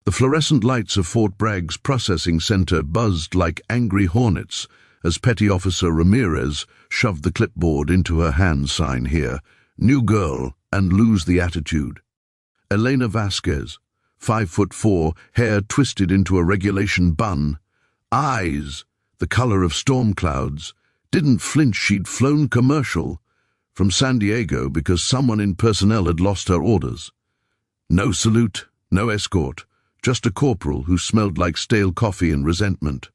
The fluorescent lights of Fort Bragg's processing center buzzed like angry hornets as Petty Officer Ramirez shoved the clipboard into her hand sign here, "New girl, and lose the attitude." Elena Vasquez, 5'4", hair twisted into a regulation bun, eyes the color of storm clouds, didn't flinch she'd flown commercial from San Diego because someone in personnel had lost her orders. No salute, no escort, just a corporal who smelled like stale coffee and resentment.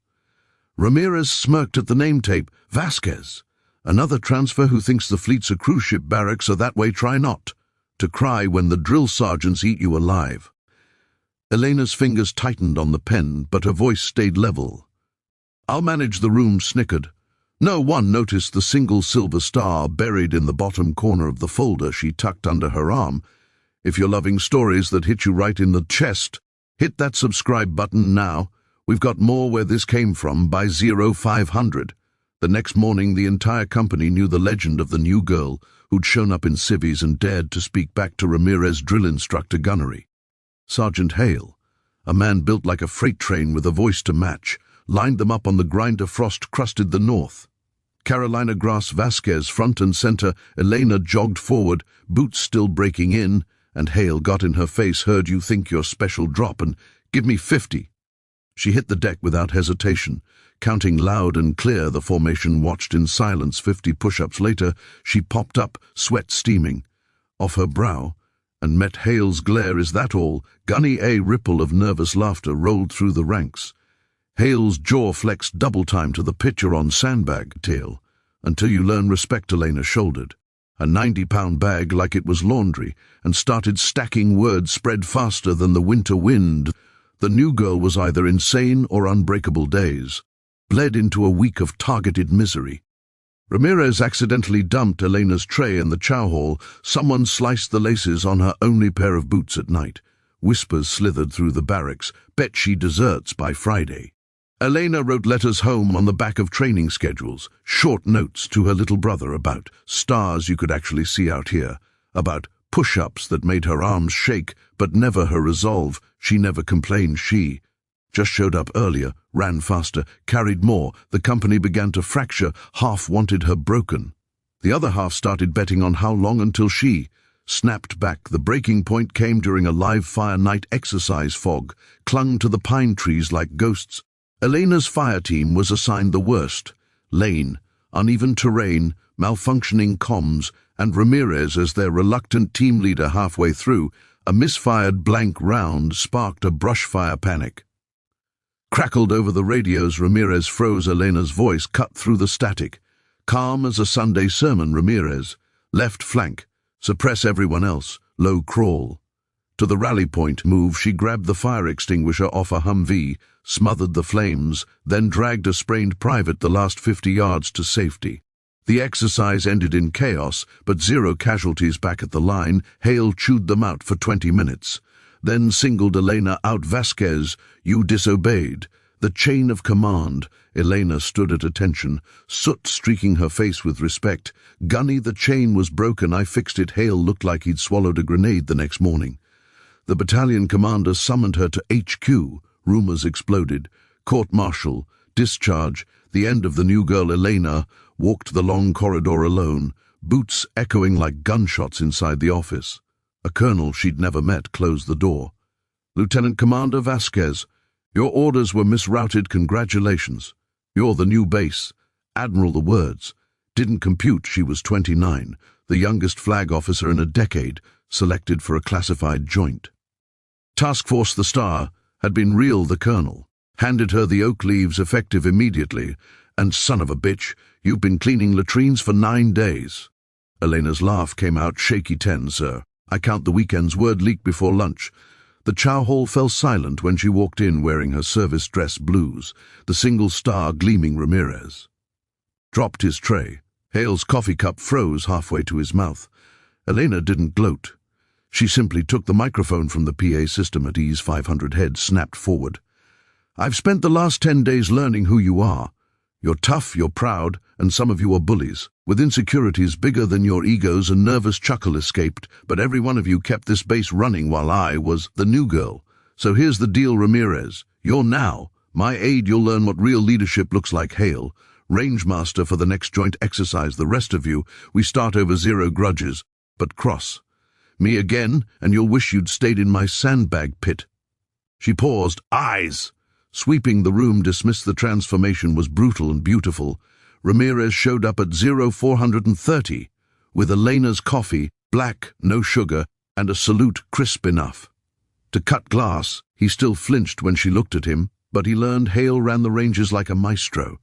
Ramirez smirked at the name tape. Vasquez, another transfer who thinks the fleet's a cruise ship barracks, are that way, try not to cry when the drill sergeants eat you alive. Elena's fingers tightened on the pen, but her voice stayed level. "I'll manage the room," snickered. No one noticed the single silver star buried in the bottom corner of the folder she tucked under her arm. If you're loving stories that hit you right in the chest, hit that subscribe button now. We've got more Where This Came From by 0500. The next morning, the entire company knew the legend of the new girl who'd shown up in civvies and dared to speak back to Ramirez drill instructor gunnery. Sergeant Hale, a man built like a freight train with a voice to match, lined them up on the grinder frost-crusted the north. Carolina Grass Vasquez front and center, Elena jogged forward, boots still breaking in, and Hale got in her face. "Heard you think you're special, drop and give me 50. She hit the deck without hesitation, counting loud and clear. The formation watched in silence. 50 push-ups later, she popped up, sweat steaming off her brow, and met Hale's glare. "Is that all?" Gunny, a ripple of nervous laughter rolled through the ranks. Hale's jaw flexed double time to the picture on sandbag tail. "Until you learn respect," Elena shouldered a 90-pound bag like it was laundry, and started stacking words spread faster than the winter wind. The new girl was either insane or unbreakable days, bled into a week of targeted misery. Ramirez accidentally dumped Elena's tray in the chow hall. Someone sliced the laces on her only pair of boots at night. Whispers slithered through the barracks. Bet she deserts by Friday. Elena wrote letters home on the back of training schedules, short notes to her little brother about stars you could actually see out here, about push-ups that made her arms shake, but never her resolve. She never complained. She just showed up earlier, ran faster, carried more. The company began to fracture. Half wanted her broken. The other half started betting on how long until she snapped back. The breaking point came during a live fire night exercise. Fog clung to the pine trees like ghosts. Elena's fire team was assigned the worst: lane, uneven terrain, malfunctioning comms, and Ramirez as their reluctant team leader. Halfway through, a misfired blank round sparked a brushfire panic. Crackled over the radios. Ramirez froze. Elena's voice cut through the static. Calm as a Sunday sermon. "Ramirez, left flank, suppress everyone else, low crawl." To the rally point move, she grabbed the fire extinguisher off a Humvee, smothered the flames, then dragged a sprained private the last 50 yards to safety. The exercise ended in chaos, but 0 casualties back at the line. Hale chewed them out for 20 minutes, then singled Elena out. "Vasquez, you disobeyed the chain of command." Elena stood at attention, soot streaking her face with respect. "Gunny, the chain was broken. I fixed it." Hale looked like he'd swallowed a grenade the next morning. The battalion commander summoned her to HQ. Rumors exploded. Court-martial, discharge, the end of the new girl. Elena walked the long corridor alone, boots echoing like gunshots inside the office. A colonel she'd never met closed the door. "Lieutenant Commander Vasquez, your orders were misrouted. Congratulations. You're the new base." Admiral, the words didn't compute. She was 29, the youngest flag officer in a decade, selected for a classified joint. Task Force the Star had been real. The colonel handed her the oak leaves, effective immediately. "And son of a bitch, you've been cleaning latrines for 9 days. Elena's laugh came out. "Shaky 10, sir. I count the weekends." Word leaked before lunch. The chow hall fell silent when she walked in wearing her service dress blues, the single star gleaming. Ramirez dropped his tray. Hale's coffee cup froze halfway to his mouth. Elena didn't gloat. She simply took the microphone from the PA system at ease. 500 heads snapped forward. "I've spent the last 10 days learning who you are. You're tough, you're proud, and some of you are bullies, with insecurities bigger than your egos." A nervous chuckle escaped, "But every one of you kept this base running while I was the new girl." So here's the deal, Ramirez. You're now my aide. You'll learn what real leadership looks like. Hail, Rangemaster for the next joint exercise. The rest of you, we start over zero grudges, but cross me again, and you'll wish you'd stayed in my sandbag pit. She paused. Eyes sweeping the room dismissed the transformation was brutal and beautiful. Ramirez showed up at 0430 with Elena's coffee, black, no sugar, and a salute crisp enough to cut glass. He still flinched when she looked at him, but he learned Hale ran the ranges like a maestro,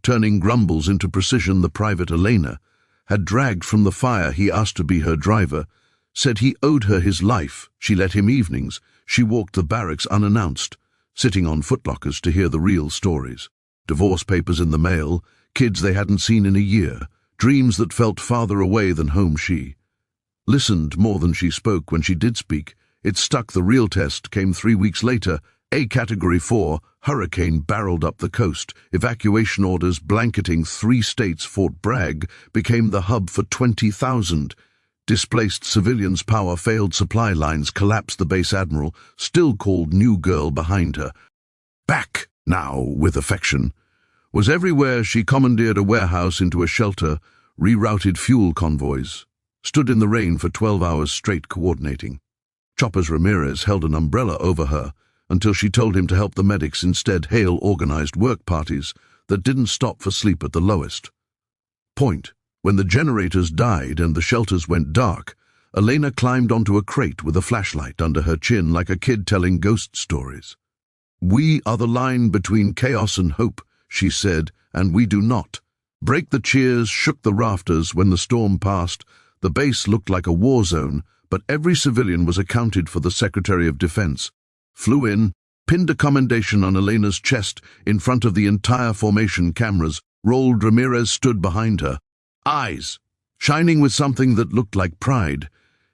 turning grumbles into precision. The private Elena had dragged from the fire. He asked to be her driver, said he owed her his life. She let him evenings. She walked the barracks unannounced, sitting on footlockers to hear the real stories. Divorce papers in the mail, kids they hadn't seen in a year, dreams that felt farther away than home. She listened more than she spoke. When she did speak, it stuck. The real test came 3 weeks later. A Category 4 hurricane barreled up the coast. Evacuation orders blanketing 3 states. Fort Bragg became the hub for 20,000 displaced civilians. Power failed. Supply lines collapsed. The base admiral still called New Girl behind her. Back now with affection was everywhere. She commandeered a warehouse into a shelter, rerouted fuel convoys, stood in the rain for 12 hours straight coordinating. Choppers. Ramirez held an umbrella over her until she told him to help the medics instead. Hale organized work parties that didn't stop for sleep at the lowest point. When the generators died and the shelters went dark, Elena climbed onto a crate with a flashlight under her chin like a kid telling ghost stories. We are the line between chaos and hope, she said, and we do not break. The cheers shook the rafters. When the storm passed, the base looked like a war zone, but every civilian was accounted for. The Secretary of Defense flew in, pinned a commendation on Elena's chest in front of the entire formation. Cameras rolled. Ramirez stood behind her, eyes shining with something that looked like pride.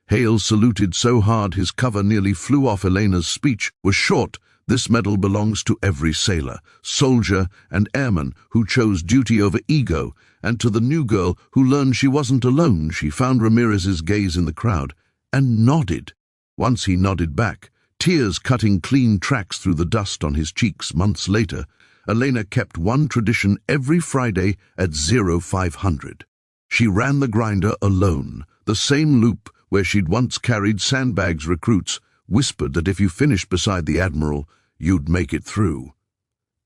Hale saluted so hard his cover nearly flew off. Elena's speech was short. This medal belongs to every sailor, soldier, and airman who chose duty over ego, and to the new girl who learned she wasn't alone. She found Ramirez's gaze in the crowd and nodded. Once he nodded back, tears cutting clean tracks through the dust on his cheeks. Months later, Elena kept one tradition every Friday at 0500. She ran the grinder alone, the same loop where she'd once carried sandbags. Recruits whispered that if you finished beside the Admiral, you'd make it through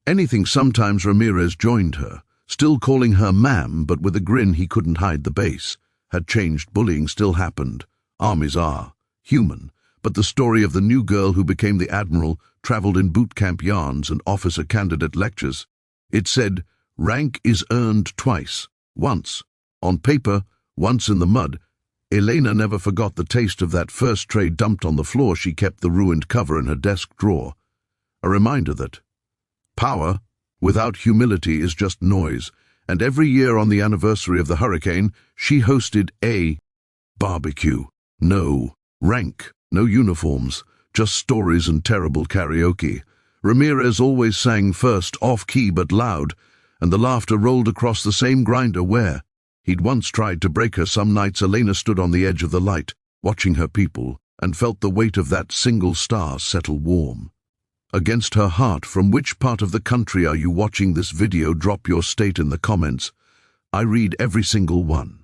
anything. Sometimes Ramirez joined her, still calling her ma'am, but with a grin he couldn't hide. The base had changed. Bullying still happened. Armies are human, but the story of the new girl who became the Admiral traveled in boot camp yarns and officer candidate lectures. It said, rank is earned twice, once on paper, once in the mud. Elena never forgot the taste of that first tray dumped on the floor. She kept the ruined cover in her desk drawer, a reminder that power without humility is just noise. And every year on the anniversary of the hurricane, she hosted a barbecue. No rank, no uniforms, just stories and terrible karaoke. Ramirez always sang first, off-key but loud, and the laughter rolled across the same grinder where he'd once tried to break her. Some nights Elena stood on the edge of the light, watching her people, and felt the weight of that single star settle warm against her heart. From which part of the country are you watching this video? Drop your state in the comments. I read every single one.